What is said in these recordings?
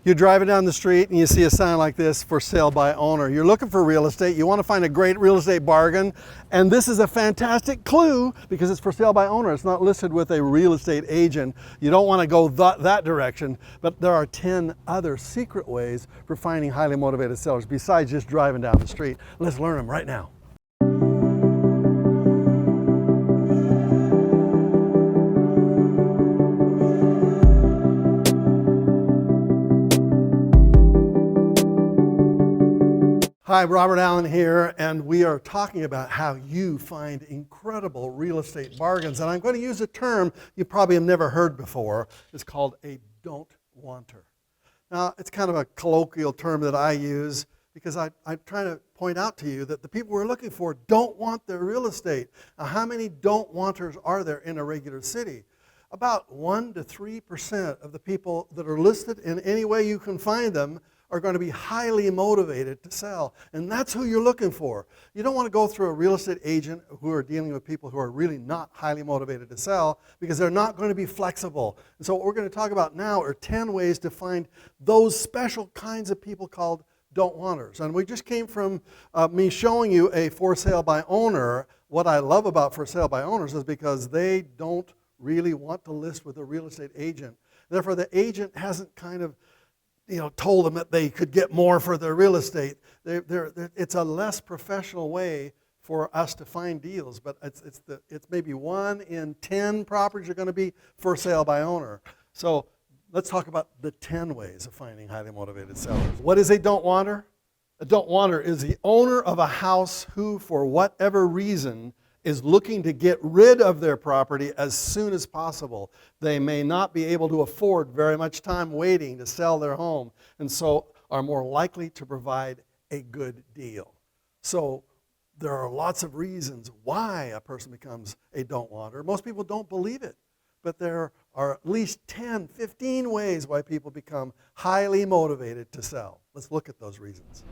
You're driving down the street and you see a sign like this, for sale by owner. You're looking for real estate. You want to find a great real estate bargain. And this is a fantastic clue because it's for sale by owner. It's not listed with a real estate agent. You don't want to go that direction. But there are 10 other secret ways for finding highly motivated sellers besides just driving down the street. Let's learn them right now. Hi, Robert Allen here, and we are talking about how you find incredible real estate bargains. And I'm going to use a term you probably have never heard before. It's called a don't wanter. Now, it's kind of a colloquial term that I use because I'm trying to point out to you that the people we're looking for don't want their real estate. Now, how many don't wanters are there in a regular city? About 1 to 3% of the people that are listed in any way you can find them are going to be highly motivated to sell. And that's who you're looking for. You don't want to go through a real estate agent who are dealing with people who are really not highly motivated to sell because they're not going to be flexible. And so what we're going to talk about now are 10 ways to find those special kinds of people called don't wanters. And we just came from me showing you a for sale by owner. What I love about for sale by owners is because they don't really want to list with a real estate agent. Therefore, the agent hasn't kind of told them that they could get more for their real estate. It's a less professional way for us to find deals, but it's maybe 1 in 10 properties are going to be for sale by owner. So let's talk about the 10 ways of finding highly motivated sellers. What is a don't wanter? A don't wanter is the owner of a house who, for whatever reason, is looking to get rid of their property as soon as possible. They may not be able to afford very much time waiting to sell their home, and so are more likely to provide a good deal. So there are lots of reasons why a person becomes a don't wanter. Most people don't believe it, but there are at least 10, 15 ways why people become highly motivated to sell. Let's look at those reasons.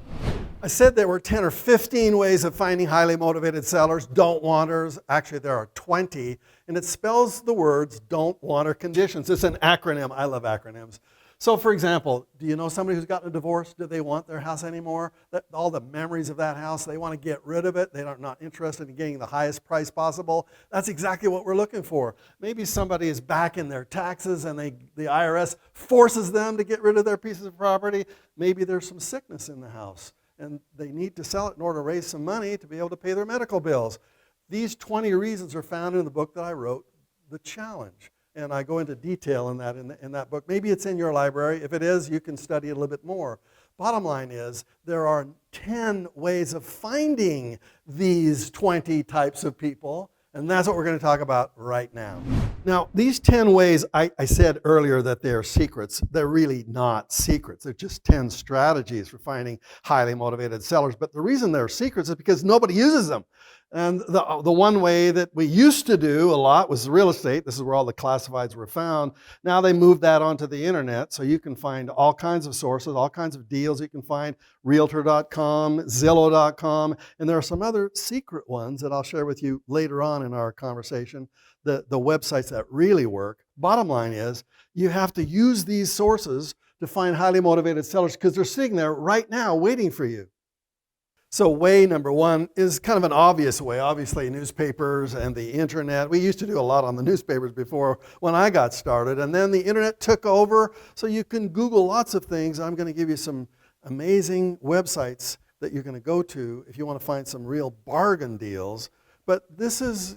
I said there were 10 or 15 ways of finding highly motivated sellers, don't wanters. Actually, there are 20, and it spells the words don't wanter conditions. It's an acronym. I love acronyms. So, for example, do you know somebody who's gotten a divorce? Do they want their house anymore? All the memories of that house, they want to get rid of it. They are not interested in getting the highest price possible. That's exactly what we're looking for. Maybe somebody is back in their taxes and the IRS forces them to get rid of their pieces of property. Maybe there's some sickness in the house, and they need to sell it in order to raise some money to be able to pay their medical bills. These 20 reasons are found in the book that I wrote, The Challenge. And I go into detail in that book. Maybe it's in your library. If it is, you can study it a little bit more. Bottom line is, there are 10 ways of finding these 20 types of people, and that's what we're going to talk about right now. Now, these 10 ways, I said earlier that they're secrets. They're really not secrets. They're just 10 strategies for finding highly motivated sellers. But the reason they're secrets is because nobody uses them. And the one way that we used to do a lot was real estate. This is where all the classifieds were found. Now they moved that onto the internet, so you can find all kinds of sources, all kinds of deals. You can find Realtor.com, Zillow.com, and there are some other secret ones that I'll share with you later on in our conversation, the websites that really work. Bottom line is, you have to use these sources to find highly motivated sellers because they're sitting there right now waiting for you. So way number 1 is kind of an obvious way. Obviously, newspapers and the internet. We used to do a lot on the newspapers before when I got started, and then the internet took over, so you can Google lots of things. I'm going to give you some amazing websites that you're going to go to if you want to find some real bargain deals. But this is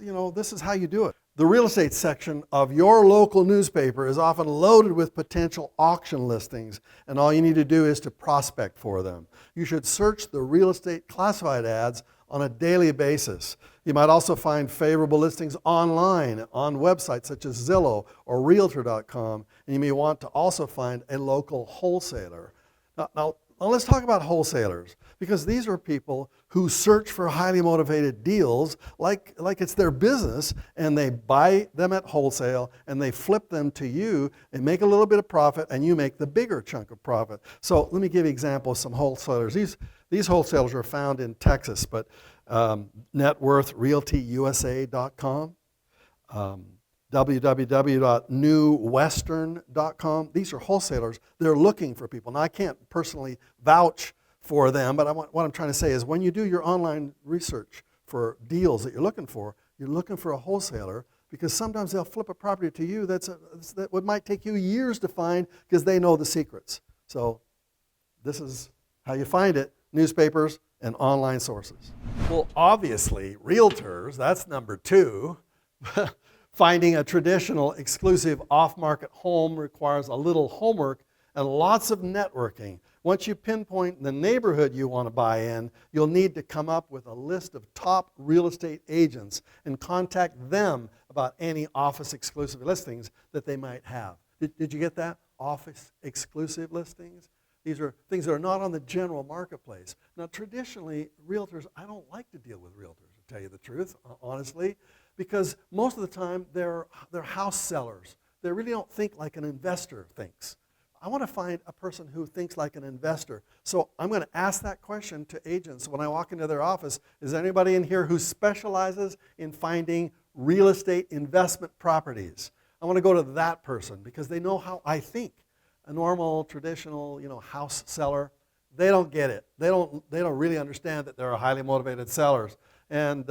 how you do it. The real estate section of your local newspaper is often loaded with potential auction listings, and all you need to do is to prospect for them. You should search the real estate classified ads on a daily basis. You might also find favorable listings online on websites such as Zillow or Realtor.com, and you may want to also find a local wholesaler. Now let's talk about wholesalers, because these are people who search for highly motivated deals like it's their business, and they buy them at wholesale and they flip them to you and make a little bit of profit, and you make the bigger chunk of profit. So let me give you an example of some wholesalers. These wholesalers are found in Texas, but NetWorthRealtyUSA.com, www.newwestern.com. These are wholesalers. They're looking for people. Now, I can't personally vouch for them, but what I'm trying to say is when you do your online research for deals that you're looking for a wholesaler, because sometimes they'll flip a property to you that might take you years to find because they know the secrets. So this is how you find it: newspapers and online sources. Well, obviously, realtors, that's number 2. Finding a traditional, exclusive, off-market home requires a little homework and lots of networking. Once you pinpoint the neighborhood you want to buy in, you'll need to come up with a list of top real estate agents and contact them about any office exclusive listings that they might have. Did you get that? Office exclusive listings? These are things that are not on the general marketplace. Now, traditionally, realtors, I don't like to deal with realtors, to tell you the truth, honestly, because most of the time they're house sellers. They really don't think like an investor thinks. I want to find a person who thinks like an investor. So I'm going to ask that question to agents when I walk into their office. Is there anybody in here who specializes in finding real estate investment properties? I want to go to that person because they know how I think. A normal, traditional, house seller, they don't get it. They don't really understand that there are highly motivated sellers. And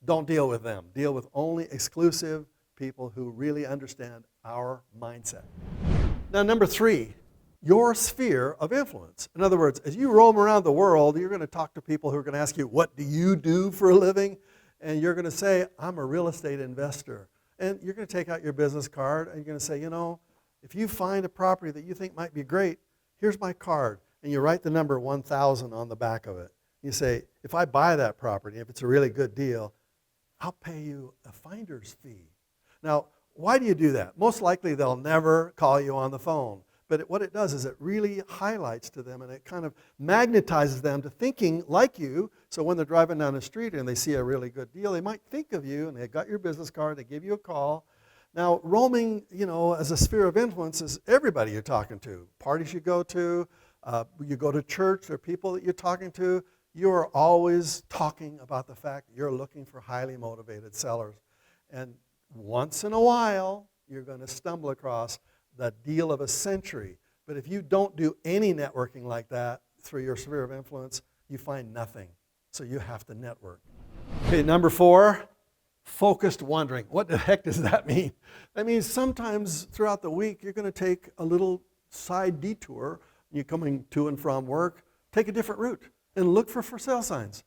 don't deal with them. Deal with only exclusive people who really understand our mindset. Now, number 3, your sphere of influence. In other words, as you roam around the world, you're going to talk to people who are going to ask you, what do you do for a living? And you're going to say, I'm a real estate investor. And you're going to take out your business card and you're going to say, if you find a property that you think might be great, here's my card. And you write the number 1,000 on the back of it. You say, if I buy that property, if it's a really good deal, I'll pay you a finder's fee. Now, why do you do that? Most likely they'll never call you on the phone. But what it does is it really highlights to them and it kind of magnetizes them to thinking like you. So when they're driving down the street and they see a really good deal, they might think of you and they've got your business card, they give you a call. Now, roaming, as a sphere of influence is everybody you're talking to. Parties you go to church, there are people that you're talking to. You are always talking about the fact that you're looking for highly motivated sellers. And once in a while, you're going to stumble across the deal of a century. But if you don't do any networking like that through your sphere of influence, you find nothing. So you have to network. Okay, number 4, focused wondering. What the heck does that mean? That means sometimes throughout the week, you're going to take a little side detour. You're coming to and from work, take a different route and look for sale signs.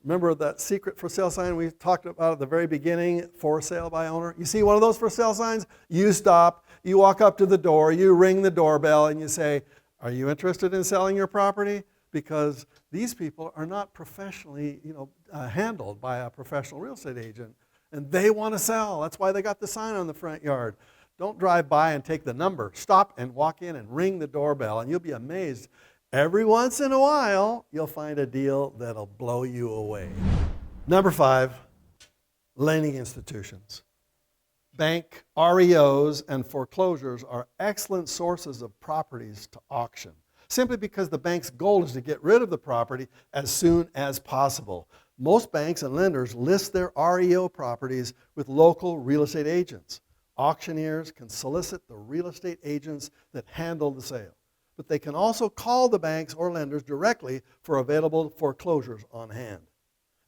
Remember that secret for sale sign we talked about at the very beginning, for sale by owner? You see one of those for sale signs? You stop, you walk up to the door, you ring the doorbell, and you say, are you interested in selling your property? Because these people are not professionally handled by a professional real estate agent, and they want to sell. That's why they got the sign on the front yard. Don't drive by and take the number. Stop and walk in and ring the doorbell, and you'll be amazed. Every once in a while, you'll find a deal that'll blow you away. Number 5, lending institutions. Bank REOs and foreclosures are excellent sources of properties to auction, simply because the bank's goal is to get rid of the property as soon as possible. Most banks and lenders list their REO properties with local real estate agents. Auctioneers can solicit the real estate agents that handle the sale. But they can also call the banks or lenders directly for available foreclosures on hand.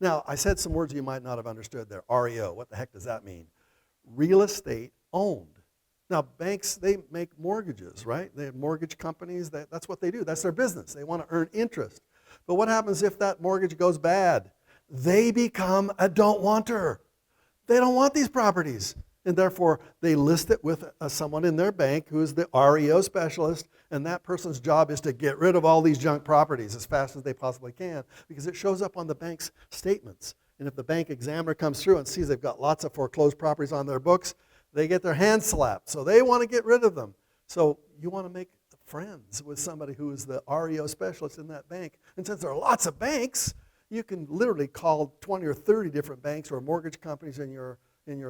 Now, I said some words you might not have understood there. REO, what the heck does that mean? Real estate owned. Now, banks, they make mortgages, right? They have mortgage companies. That's what they do. That's their business. They want to earn interest. But what happens if that mortgage goes bad? They become a don't-wanter. They don't want these properties. And therefore, they list it with someone in their bank who is the REO specialist, and that person's job is to get rid of all these junk properties as fast as they possibly can because it shows up on the bank's statements. And if the bank examiner comes through and sees they've got lots of foreclosed properties on their books, they get their hands slapped. So they want to get rid of them. So you want to make friends with somebody who is the REO specialist in that bank. And since there are lots of banks, you can literally call 20 or 30 different banks or mortgage companies in your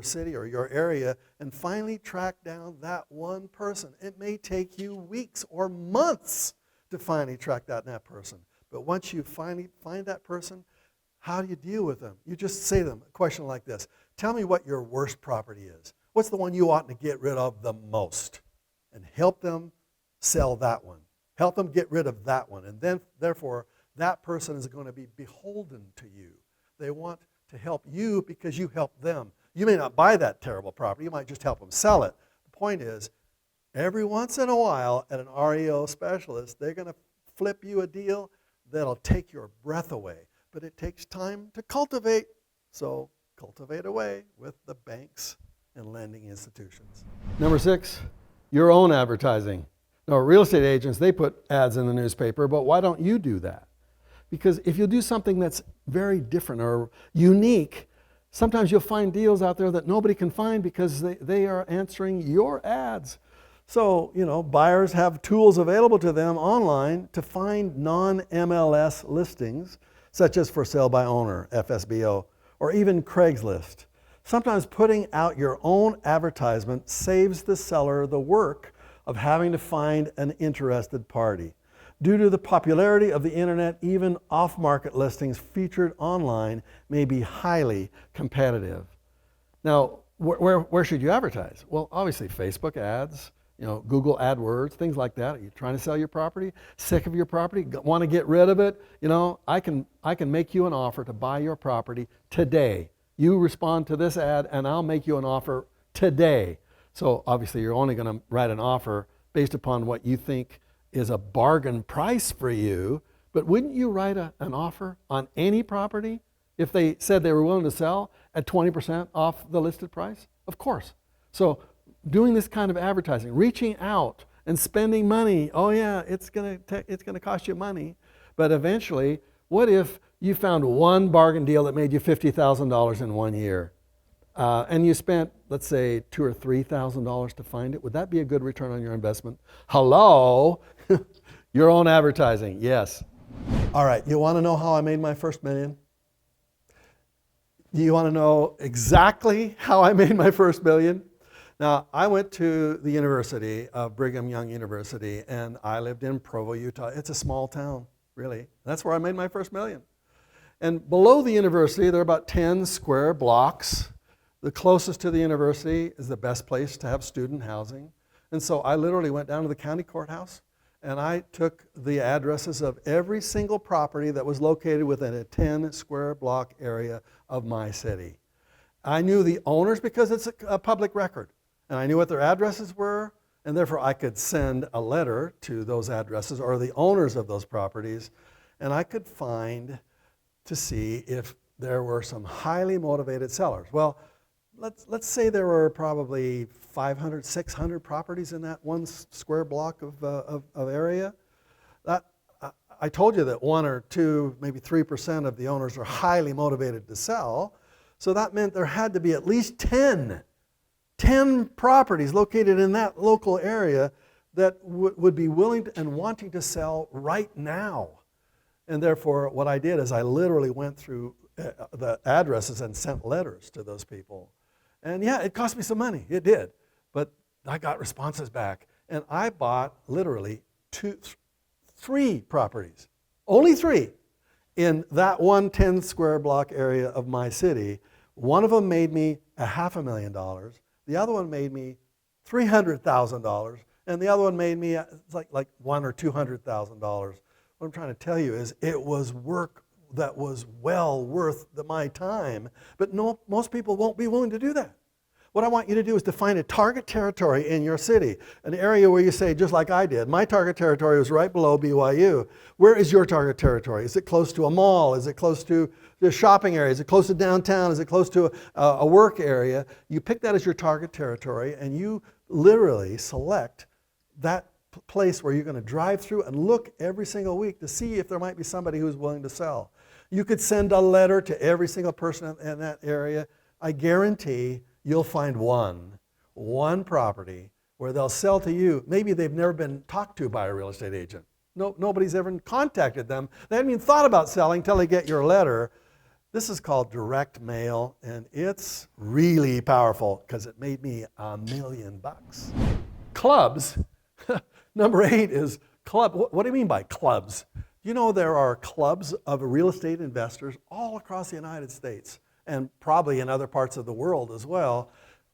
city or your area and finally track down that one person. It may take you weeks or months to finally track down that person. But once you finally find that person, how do you deal with them? You just say to them a question like this. Tell me what your worst property is. what's the one you ought to get rid of the most? And help them sell that one. Help them get rid of that one. And then, therefore, that person is going to be beholden to you. They want to help you because you help them. You may not buy that terrible property. You might just help them sell it. The point is, every once in a while at an REO specialist, they're going to flip you a deal that'll take your breath away. But it takes time to cultivate. So cultivate away with the banks and lending institutions. Number 6, your own advertising. Now, real estate agents, they put ads in the newspaper, but why don't you do that? Because if you do something that's very different or unique, sometimes you'll find deals out there that nobody can find because they are answering your ads. So, buyers have tools available to them online to find non-MLS listings, such as for sale by owner, FSBO, or even Craigslist. Sometimes putting out your own advertisement saves the seller the work of having to find an interested party. Due to the popularity of the internet, even off-market listings featured online may be highly competitive. Now, where should you advertise? Well, obviously Facebook ads, Google AdWords, things like that. Are you trying to sell your property? Sick of your property? Want to get rid of it? I can make you an offer to buy your property today. You respond to this ad and I'll make you an offer today. So obviously you're only going to write an offer based upon what you think is a bargain price for you. But wouldn't you write an offer on any property if they said they were willing to sell at 20% off the listed price? Of course. So doing this kind of advertising, reaching out and spending money, oh yeah, it's going to cost you money. But eventually, what if you found one bargain deal that made you $50,000 in 1 year? And you spent, let's say, $2,000 or $3,000 to find it. Would that be a good return on your investment? Hello? Your own advertising, yes. All right, you want to know how I made my first million? You want to know exactly how I made my first million? Now, I went to the University of Brigham Young University, and I lived in Provo, Utah. It's a small town, really. That's where I made my first million. And below the university, there are about 10 square blocks. The closest to the university is the best place to have student housing. And so I literally went down to the county courthouse and I took the addresses of every single property that was located within a 10 square block area of my city. I knew the owners because it's a public record. And I knew what their addresses were, and therefore I could send a letter to those addresses or the owners of those properties, and I could find to see if there were some highly motivated sellers. Well, let's say there were probably 500, 600 properties in that 1 square block of area. I told you that 1 or 2, maybe 3% of the owners are highly motivated to sell. So that meant there had to be at least 10 properties located in that local area that would be willing and wanting to sell right now. And therefore, what I did is I literally went through the addresses and sent letters to those people. And yeah, it cost me some money. It did. But I got responses back. And I bought literally 3 properties, only 3, in that 110 square block area of my city. One of them made me $500,000. The other one made me $300,000. And the other one made me like $100,000 or $200,000. What I'm trying to tell you is it was work that was well worth my time. But no, most people won't be willing to do that. What I want you to do is to find a target territory in your city, an area where you say, just like I did, my target territory was right below BYU. Where is your target territory? Is it close to a mall? Is it close to a shopping area? Is it close to downtown? Is it close to a work area? You pick that as your target territory, and you literally select that place where you're going to drive through and look every single week to see if there might be somebody who's willing to sell. You could send a letter to every single person in that area. I guarantee you'll find one property where they'll sell to you. Maybe they've never been talked to by a real estate agent. Nobody's ever contacted them. They haven't even thought about selling until they get your letter. This is called direct mail, and it's really powerful because it made me $1 million. Clubs. Number 8 is club. What do you mean by clubs? You know there are clubs of real estate investors all across the United States and probably in other parts of the world as well.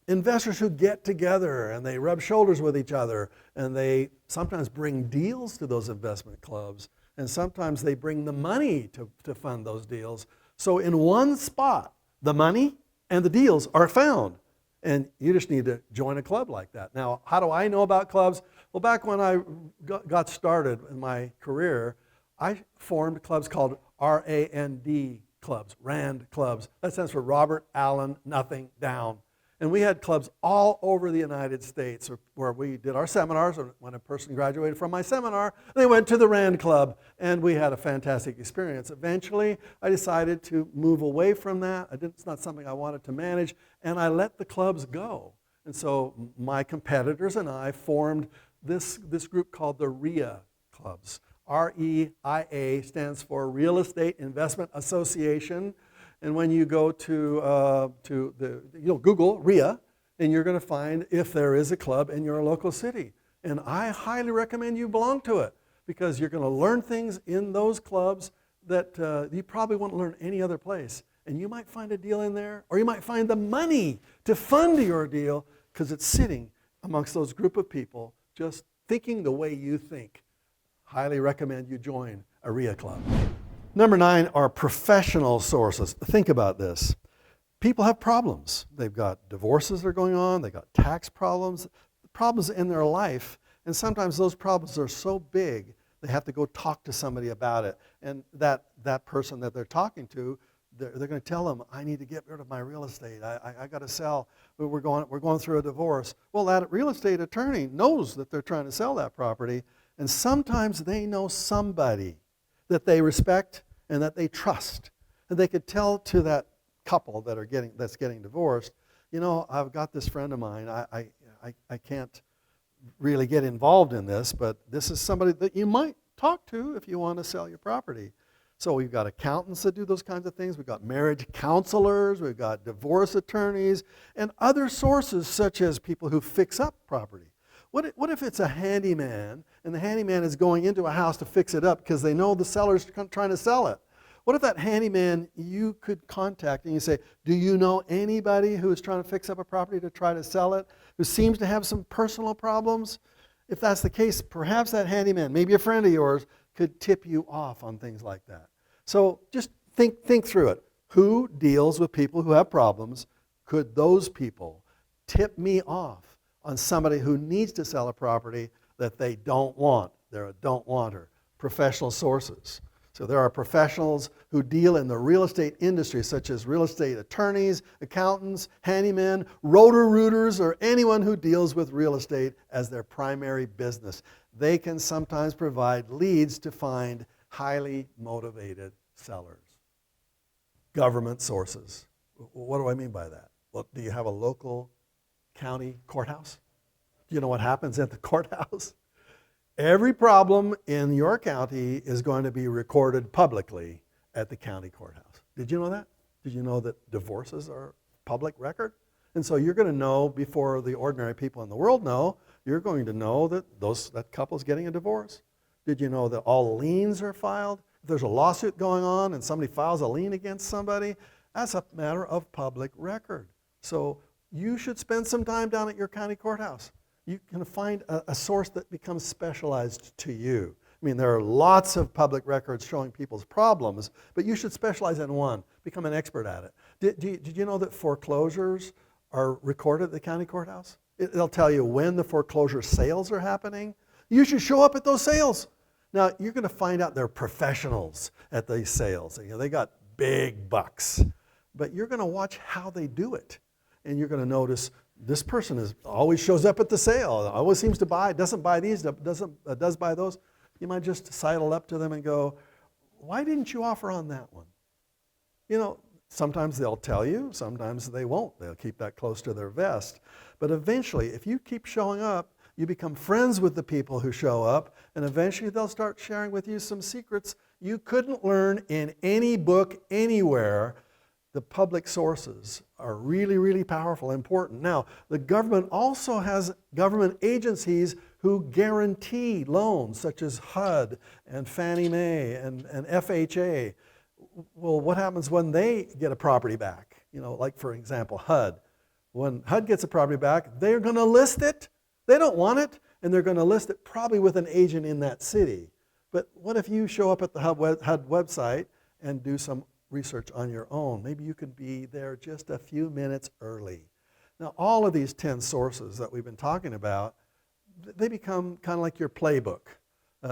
investors who get together and they rub shoulders with each other, and they sometimes bring deals to those investment clubs, and sometimes they bring the money to fund those deals. So in one spot, the money and the deals are found. And you just need to join a club like that. Now, how do I know about clubs? Well, back when I got started in my career, I formed clubs called RAND clubs, RAND clubs. That stands for Robert Allen Nothing Down. And we had clubs all over the United States where we did our seminars. When a person graduated from my seminar, they went to the RAND Club, and we had a fantastic experience. Eventually, I decided to move away from that. It's not something I wanted to manage, and I let the clubs go. And so my competitors and I formed this group called the REIA clubs. REIA stands for Real Estate Investment Association. And when you go to Google REIA, and you're going to find if there is a club in your local city. And I highly recommend you belong to it, because you're going to learn things in those clubs that you probably won't learn any other place. And you might find a deal in there, or you might find the money to fund your deal, because it's sitting amongst those group of people just thinking the way you think. Highly recommend you join a REIA club. Number 9 are professional sources. Think about this. People have problems. They've got divorces that are going on. They've got tax problems in their life. And sometimes those problems are so big, they have to go talk to somebody about it. And that person that they're talking to, they're going to tell them, I need to get rid of my real estate. I got to sell. We're going through a divorce. Well, that real estate attorney knows that they're trying to sell that property. And sometimes they know somebody that they respect and that they trust. And they could tell to that couple that's getting divorced, I've got this friend of mine. I can't really get involved in this, but this is somebody that you might talk to if you want to sell your property. So we've got accountants that do those kinds of things. We've got marriage counselors. We've got divorce attorneys and other sources, such as people who fix up property. What if it's a handyman, and the handyman is going into a house to fix it up because they know the seller's trying to sell it? What if that handyman you could contact and you say, do you know anybody who is trying to fix up a property to try to sell it, who seems to have some personal problems? If that's the case, perhaps that handyman, maybe a friend of yours, could tip you off on things like that. So just think through it. Who deals with people who have problems? Could those people tip me off on somebody who needs to sell a property that they don't want? They're a don't wanter. Professional sources. So there are professionals who deal in the real estate industry, such as real estate attorneys, accountants, handymen, rotor-rooters, or anyone who deals with real estate as their primary business. They can sometimes provide leads to find highly motivated sellers. Government sources. What do I mean by that? Well, do you have a local county courthouse? Do you know what happens at the courthouse? Every problem in your county is going to be recorded publicly at the county courthouse. Did you know that? Did you know that divorces are public record? And so you're going to know before the ordinary people in the world know, you're going to know that that couple's getting a divorce. Did you know that all liens are filed? If there's a lawsuit going on and somebody files a lien against somebody, that's a matter of public record. So you should spend some time down at your county courthouse. You can find a source that becomes specialized to you. I mean, there are lots of public records showing people's problems, but you should specialize in one. Become an expert at it. Did you know that foreclosures are recorded at the county courthouse? It'll tell you when the foreclosure sales are happening. You should show up at those sales. Now, you're going to find out they're professionals at these sales. They got big bucks. But you're going to watch how they do it. And you're going to notice this person always shows up at the sale, always seems to buy, doesn't buy these, does buy those. You might just sidle up to them and go, why didn't you offer on that one? Sometimes they'll tell you, sometimes they won't. They'll keep that close to their vest. But eventually, if you keep showing up, you become friends with the people who show up, and eventually they'll start sharing with you some secrets you couldn't learn in any book anywhere. The public sources are really, really powerful, important. Now, the government also has government agencies who guarantee loans, such as HUD and Fannie Mae and FHA. Well, what happens when they get a property back? Like, for example, HUD. when HUD gets a property back, they're going to list it. They don't want it, and they're going to list it probably with an agent in that city. But what if you show up at the HUD website and do some research on your own? Maybe you could be there just a few minutes early. Now, all of these 10 sources that we've been talking about, they become kind of like your playbook.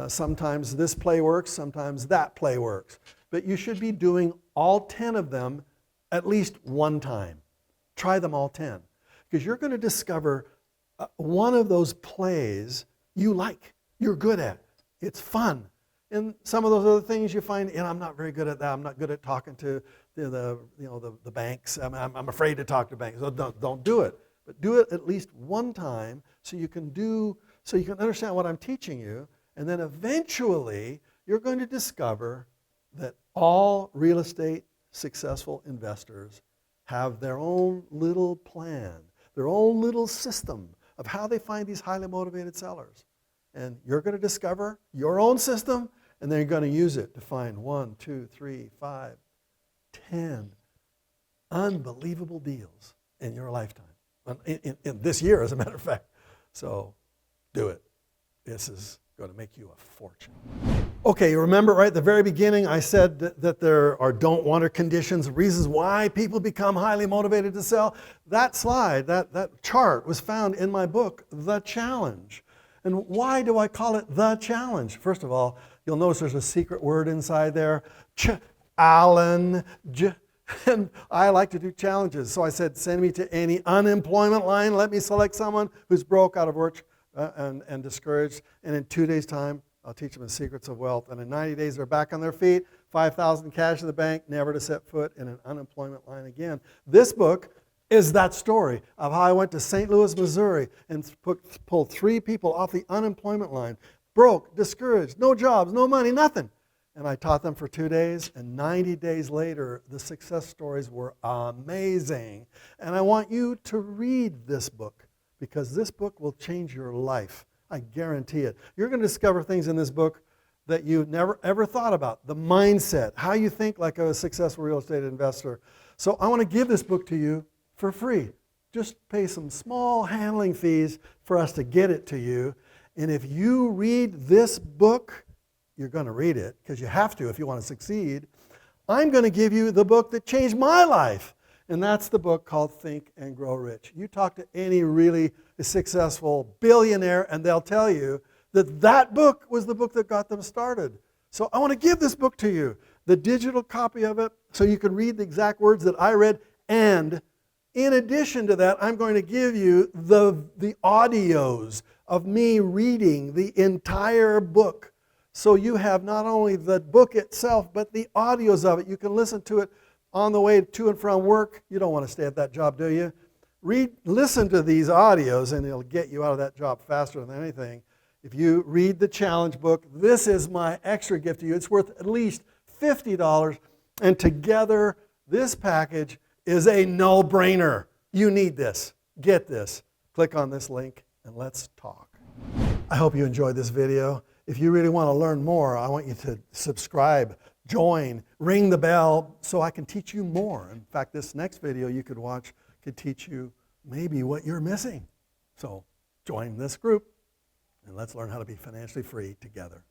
Sometimes this play works, sometimes that play works. But you should be doing all 10 of them at least one time. Try them all 10. Because you're going to discover one of those plays you like, you're good at. It's fun. And some of those other things you find, I'm not very good at that. I'm not good at talking to the banks. I'm afraid to talk to banks. So don't do it. But do it at least one time so you can understand what I'm teaching you. And then eventually you're going to discover that all real estate successful investors have their own little plan, their own little system of how they find these highly motivated sellers. And you're going to discover your own system, and then you're going to use it to find 1, 2, 3, 5, 10 unbelievable deals in your lifetime. In this year, as a matter of fact. So do it. This is going to make you a fortune. Okay, you remember right at the very beginning I said that there are don't wanter conditions, reasons why people become highly motivated to sell. That slide, that chart was found in my book, The Challenge. And why do I call it The Challenge? First of all, you'll notice there's a secret word inside there, Alan. And I like to do challenges. So I said, send me to any unemployment line. Let me select someone who's broke, out of work, and discouraged. And in 2 days' time, I'll teach them the secrets of wealth. And in 90 days, they're back on their feet, $5,000 cash in the bank, never to set foot in an unemployment line again. This book is that story of how I went to St. Louis, Missouri, and pulled 3 people off the unemployment line, broke, discouraged, no jobs, no money, nothing. And I taught them for 2 days, and 90 days later, the success stories were amazing. And I want you to read this book, because this book will change your life. I guarantee it. You're going to discover things in this book that you've never ever thought about. The mindset, how you think like a successful real estate investor. So I want to give this book to you for free. Just pay some small handling fees for us to get it to you. And if you read this book, you're going to read it because you have to if you want to succeed. I'm going to give you the book that changed my life. And that's the book called Think and Grow Rich. You talk to any really successful billionaire and they'll tell you that that book was the book that got them started. So I want to give this book to you, the digital copy of it, so you can read the exact words that I read. And in addition to that, I'm going to give you the audios of me reading the entire book. So you have not only the book itself, but the audios of it. You can listen to it on the way to and from work. You don't want to stay at that job, do you? Listen to these audios, and it'll get you out of that job faster than anything. If you read the challenge book, this is my extra gift to you. It's worth at least $50, and together, this package is a no-brainer. You need this. Get this. Click on this link, and let's talk. I hope you enjoyed this video. If you really want to learn more, I want you to subscribe, join, ring the bell so I can teach you more. In fact, this next video you could watch could teach you maybe what you're missing. So join this group and let's learn how to be financially free together.